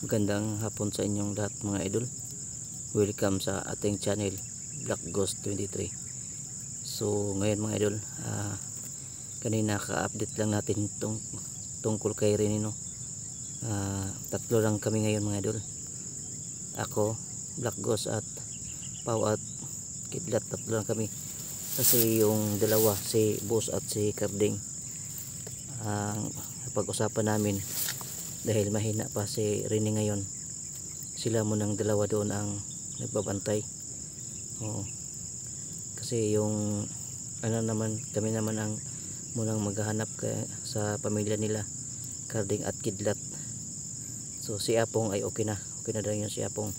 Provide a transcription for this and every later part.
Magandang hapon sa inyong lahat mga idol. Welcome sa ating channel Black Ghost 23. So ngayon mga idol, kanina ka-update lang natin tungkol kay Rene, no? Tatlo lang kami ngayon mga idol. Ako, Black Ghost at Pau at Kidlat, tatlo lang kami. Kasi yung dalawa, si Boss at si Karding, ang pag-usapan namin, dahil mahina pa si Rene ngayon, sila munang dalawa doon ang nagbabantay. Oo. Kasi yung kami naman ang munang maghahanap sa pamilya nila, Karding at Kidlat. So si Apong ay okay na daw yun, si Apong,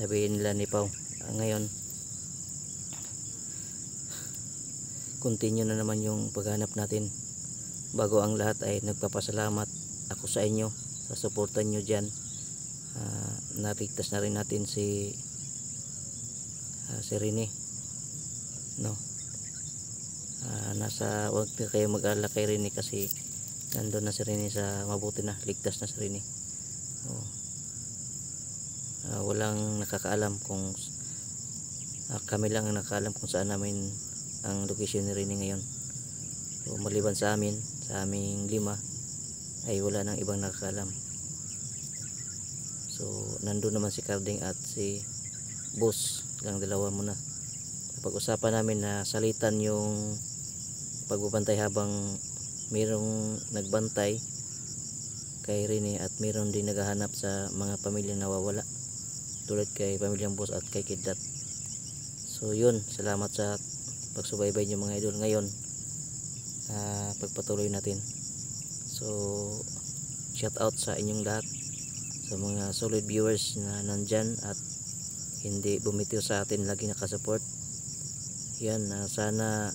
sabihin nila ni Pau. Ngayon continue na naman yung paghanap natin. Bago ang lahat ay nagpapasalamat ako sa inyo sa suporta nyo dyan. Naligtas na rin natin si Rene, no? Huwag na kayo mag-alala kay Rene kasi nandun na si Rene sa mabuti na, ligtas na si Rene. Walang nakakaalam kung kami lang ang nakakaalam kung saan namin ang location ni Rene ngayon. So maliban sa amin, sa aming 5, ay wala nang ibang nakakaalam. So nandun naman si Karding at si Boss, lang dalawa muna. Pag-usapan namin na salitan yung pagbabantay habang mayroong nagbantay kay Rene at mayroon din naghahanap sa mga pamilya nawawala, tulad kay pamilyang Boss at kay Kidlat. So yun, salamat sa pagsubaybay nyo mga idol. Ngayon pagpatuloy natin. So shout out sa inyong lahat, sa mga solid viewers na nandyan at hindi bumitiw sa atin, lagi nakasupport. Yan, sana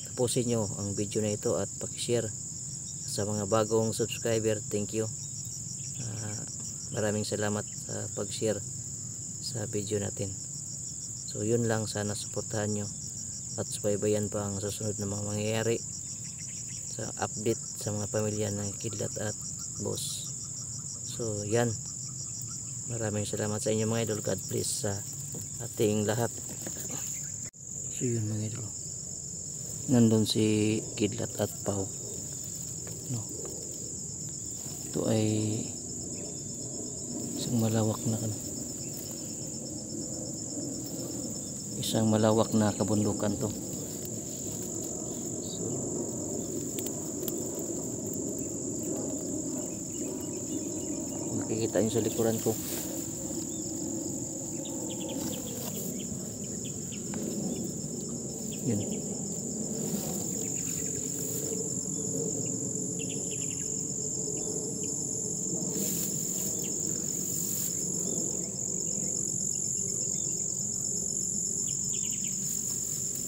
tapusin nyo ang video na ito at pakishare. Sa mga bagong subscriber, thank you. Maraming salamat sa pag-share sa video natin. So yun lang, sana suportahan nyo at subaybayan pa ang susunod na mga mangyayari sa update sa mga pamilya ng Kidlat at Boss. So yan, maraming salamat sa inyo mga idol. God bless sa ating lahat. So yun mga idol, nandun si Kidlat at Pau, no? Ito ay isang malawak na kabundukan to. Makikita nyo sa likuran ko, yun.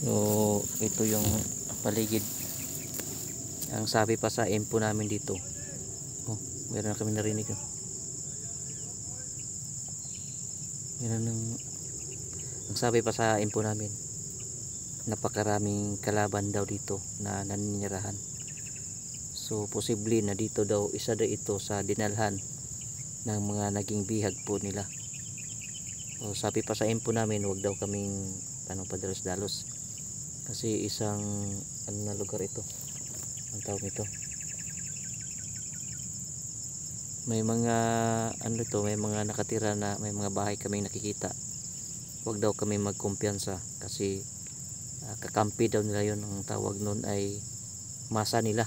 So ito yung paligid. Ang sabi pa sa info namin dito, meron na kami narinig, ang sabi pa sa info namin, napakaraming kalaban daw dito na naninirahan. So posible na dito daw, isa daw ito sa dinalhan ng mga naging bihag po nila. So sabi pa sa info namin, wag daw kaming padalos-dalos kasi isang na lugar ito, ang tawag nito, may mga may mga nakatira na, may mga bahay kaming nakikita. Wag daw kami magkumpiyansa kasi kakampi daw nila yun. Ang tawag nun ay masa nila,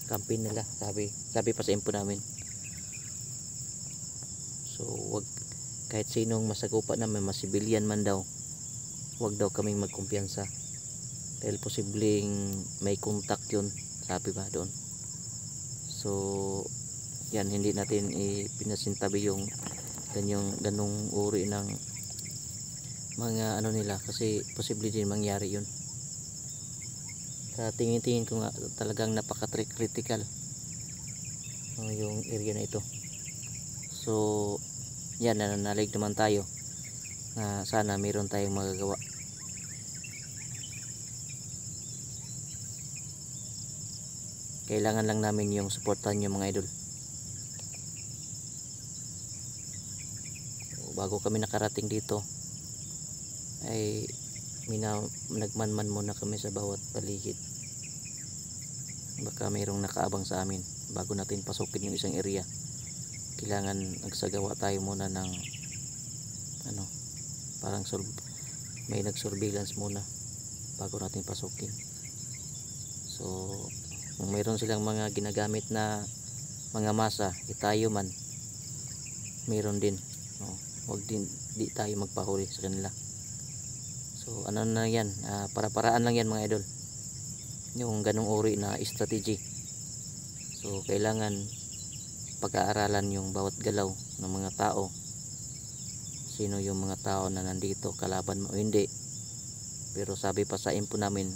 kampi nila, sabi pa sa info namin. So wag, kahit sinong masagupa na, may masibilyan man daw, wag daw kaming magkumpiyansa dahil posibleng may kontak yun, sabi ba doon. So yan, hindi natin ipinasintabi yung ganong uri ng mga nila kasi posible din mangyari yun. Sa tingin ko nga, talagang napaka-critical yung area na ito. So yan, nananalig naman tayo na sana mayroon tayong magagawa. Kailangan lang namin yung suportan nyo mga idol. bago kami nakarating dito ay nagmanman muna kami sa bawat paligid, baka mayroong nakaabang sa amin. Bago natin pasukin yung isang area, kailangan nagsagawa tayo muna ng ano, parang may nag-surveillance muna bago natin pasukin. So kung mayroon silang mga ginagamit na mga masa, tayo man mayroon din, no? Huwag din di tayo magpahuli sa kanila. So ano na yan, para-paraan lang yan mga idol, yung ganong uri na strategy. So kailangan pag-aaralan yung bawat galaw ng mga tao, sino yung mga tao na nandito, kalaban mo o hindi. Pero sabi pa sa info namin,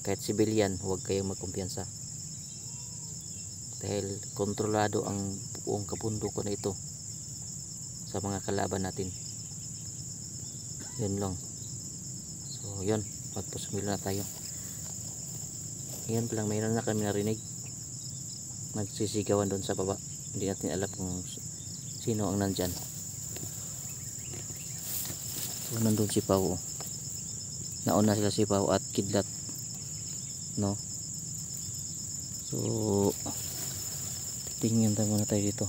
kahit civilian, huwag kayong magkumpiyansa dahil kontrolado ang buong kabundukan na ito sa mga kalaban natin. Yun lang. So yun, magpusumilo na tayo. Ngayon palang mayroon na kami narinig, nagsisigawan doon sa baba. Hindi natin alam kung sino ang nandyan. So nandun si Pao, nauna sila si Pao at Kidlat, no? So titingin tayo muna tayo dito.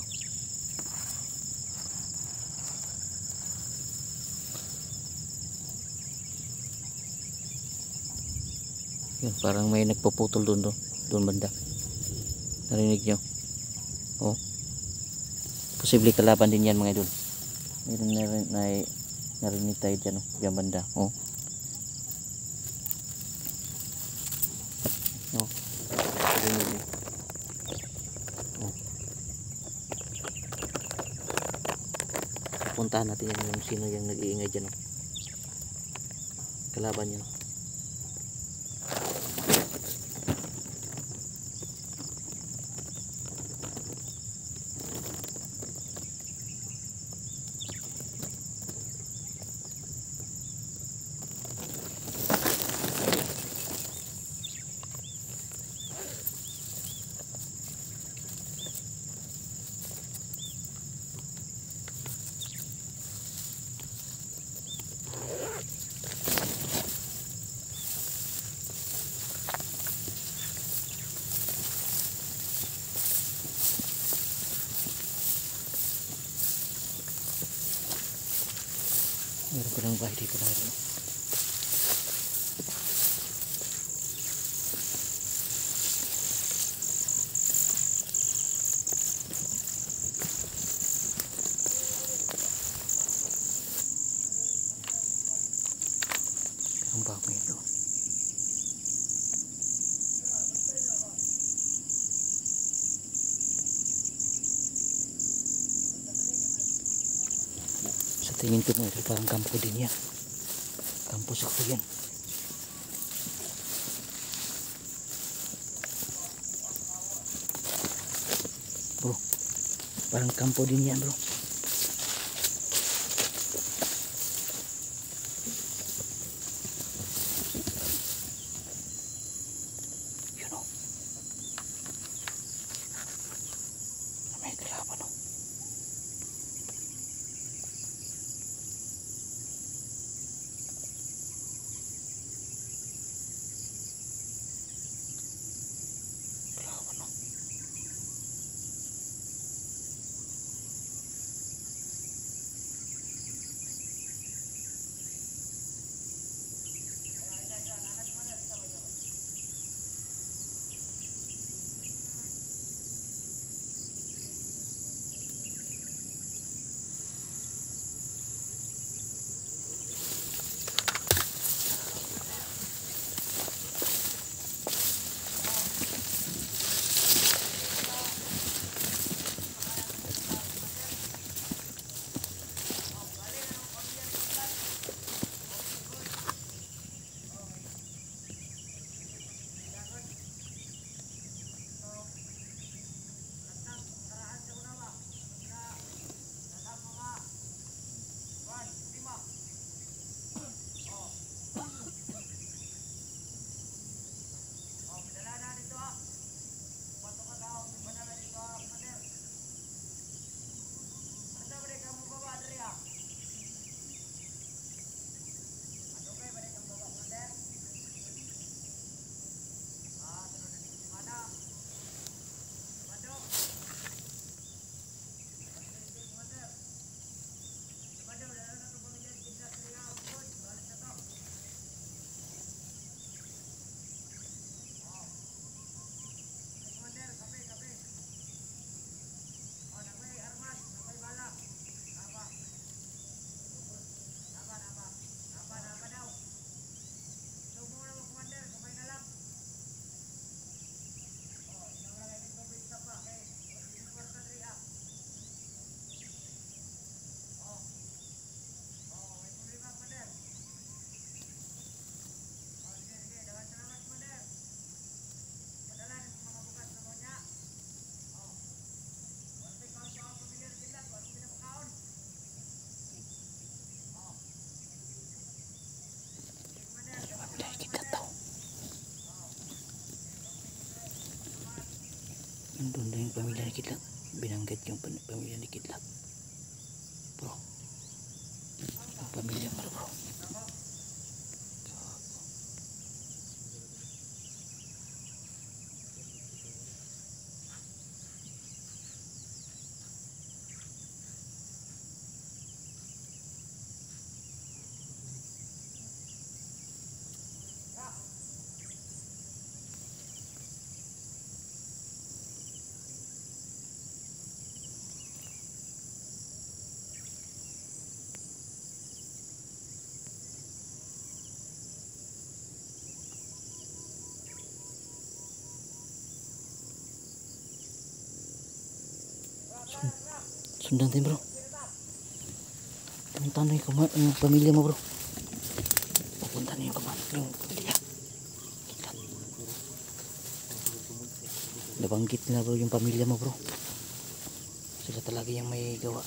Yun, parang may nagpuputol doon banda. Narinig nyo? Oh, posible kalaban din yan mga idol. Mayroon narinig tayo dyan, oh, dyan banda. Oh, oh, narinig nyo. Oh, puntahan natin yan yung sino yung nag-iingay dyan, oh. Kalaban yun. Meron ko lang bahay dito na ito. Ang bahay ito. Sa tingin ko mo ito parang kampo din yan. Kampo sa kuyan. Bro, parang kampo din yan bro. Yun o. May kalaban o. Nandun na yung pamilya ni Kidlat. Binanggit yung pamilya ni Kidlat. Bro. Yung pamilya mo bro. Sundan tayo bro. Pupunta na yung pamilya mo bro. Pupunta na yung pamilya. Nabanggit nila bro yung pamilya mo bro. Sila talaga yung may gawa.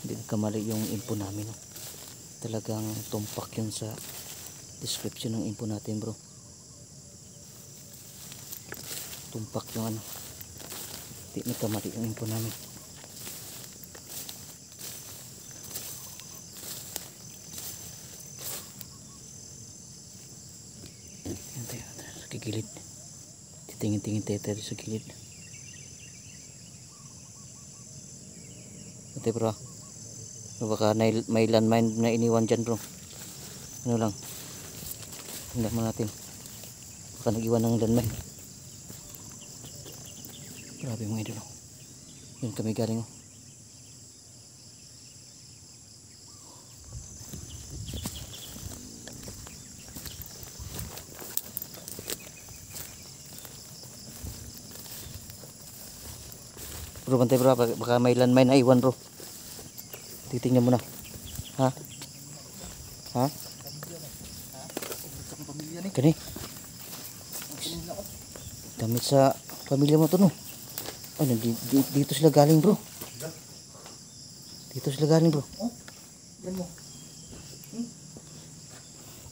Hindi nagkamali yung info namin, no? Talagang tumpak yun sa description ng info natin bro. Tumpak yung ano, hindi nagkamali yung info namin. Yan tayo sa gilid, titingin-tingin tayo sa gilid. Ito bro, baka may landmine na iniwan dyan bro. Ano lang, tingnan mo natin, baka nag-iwan ng landmine. Grabe mga idol, yun kami galing. Bro, bantay bro, baka may landmine na iwan bro. Titingnan mo na. Ha? Ha? Kani? Damit sa pamilya mo to no. Ano, dito sila galing bro. Dito sila galing bro. Yan mo.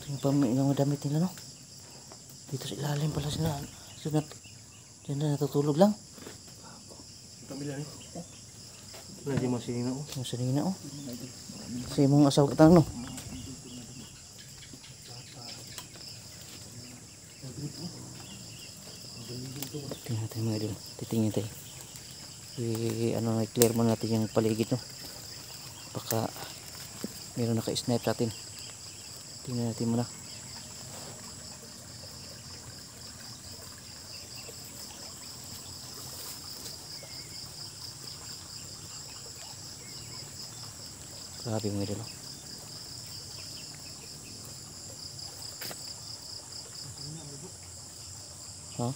Ito yung mga damit nila no. Dito sa ilalim pala sila. Diyan na natutulog lang. Pamilya ni. Wala di masinina oh. Masinina oh. Kasi mong asawa katang no. Tingnan natin mga idol. Titingin tayo. I-clear mo natin yung paligid no. Baka meron naka-snipe sa atin. Tingnan natin muna. Grabe mga idol. Ha?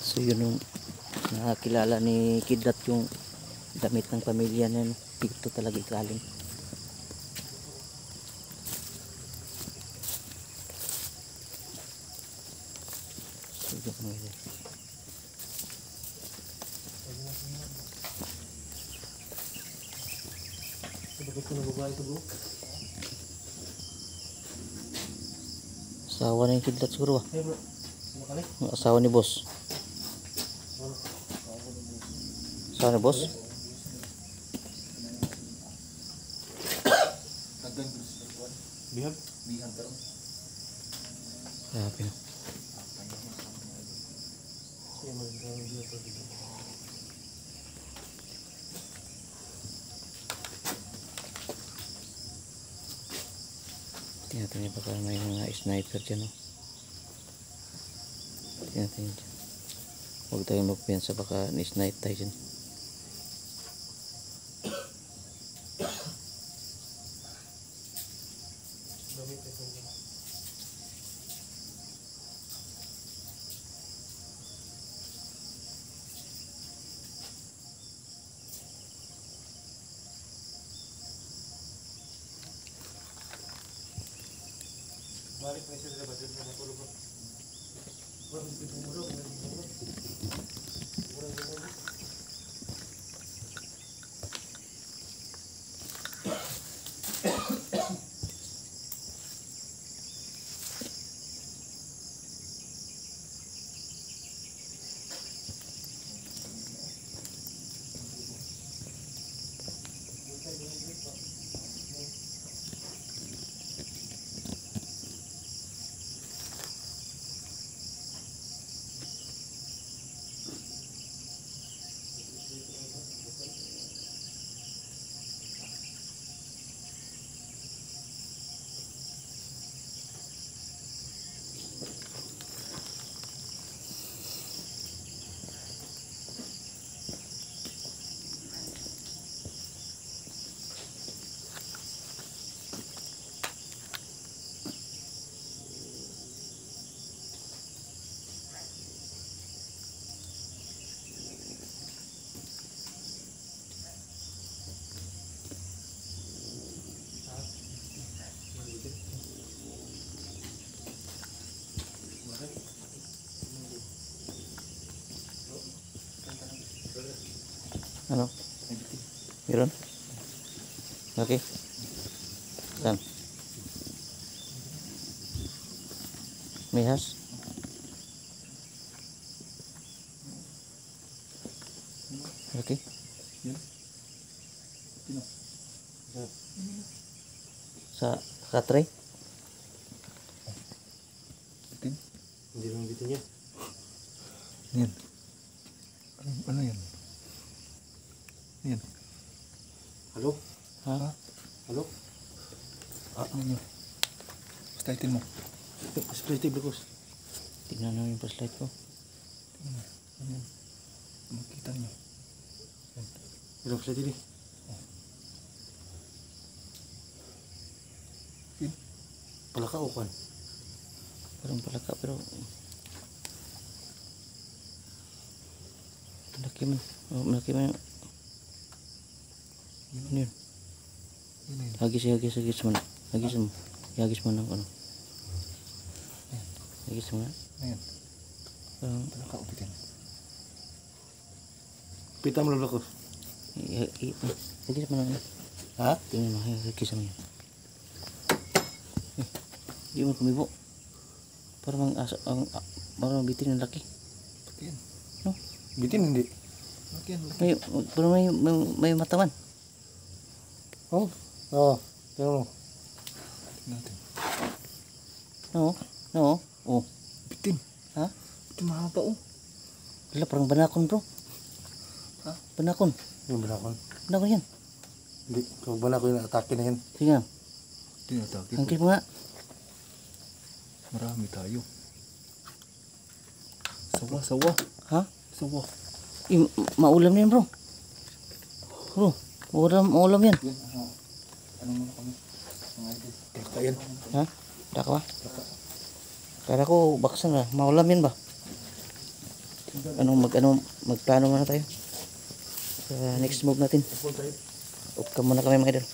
So yun yung nakakilala ni Kidlat yung damit ng pamilya na dito talaga galing. So yun mga idol. Bakit ko nababae ito bro? Asawa na yung Kidlat siguro ba? Hey bro, makali? Yung asawa ni boss. Asawa ni boss? Bihag? Grabe no. Tingnan natin baka may mga sniper dyan no. Tingnan natin dyan. Huwag tayong magpiyansa, baka ni-snipe tayo dyan. Gamit ito yun. Balik na siya sa labas. Dito na matulog ko. Bakit dito mo daw? Ano? Meron? Okay. Saan? May has? Okay. Sa katray? Hindi lang dito niya. Yan. Ano yan? Yan. Halo? Ha? Halo? Ano nyo? Basta itin mo. Split Blacos. Tingnan namin yung flashlight ko. Ano yan? Makita nyo. Ilang split ini? Yan. Palaka o kan? Parang palaka pero malaki man. Oh, malaki man. Ano yun? Yan yan. Hagis mo na. Hagis mo. Hagis mo ng ano. Hagis mo na. Ayan. Parang Palaka o bitin. Pita mo lang Blacos. hagis mo na. Ha? Tingnan mo. Hagis mo yan. Hindi mo kumibo. Parang parang bitin ng laki. Pati yan. No? Bitin hindi. Laki yan. Laki. May, parang may matawan. Oh? Oo. Tingnan mo. Tingnan natin. No? No? Oh. Bitin. Ha? Bitin mahaba oh. Wala, parang banakon bro. Ha? Banakon. Yung balakon. Banakon yan. Hindi. Kung balakon yung atake na yan. Sige nga. Tinatake. Hangkit mo nga. Marami tayo. Sawa, sawa. Ha? Sawa. Maulam na yan bro. Bro. Maulam yan. Yan. Ano muna kami? Mga idol. Palaka yan. Ha? Daka ba? Kala ko baksan na. Maulam yan ba? Magplano muna tayo. Sa next move natin. Off ka muna kami mga idol.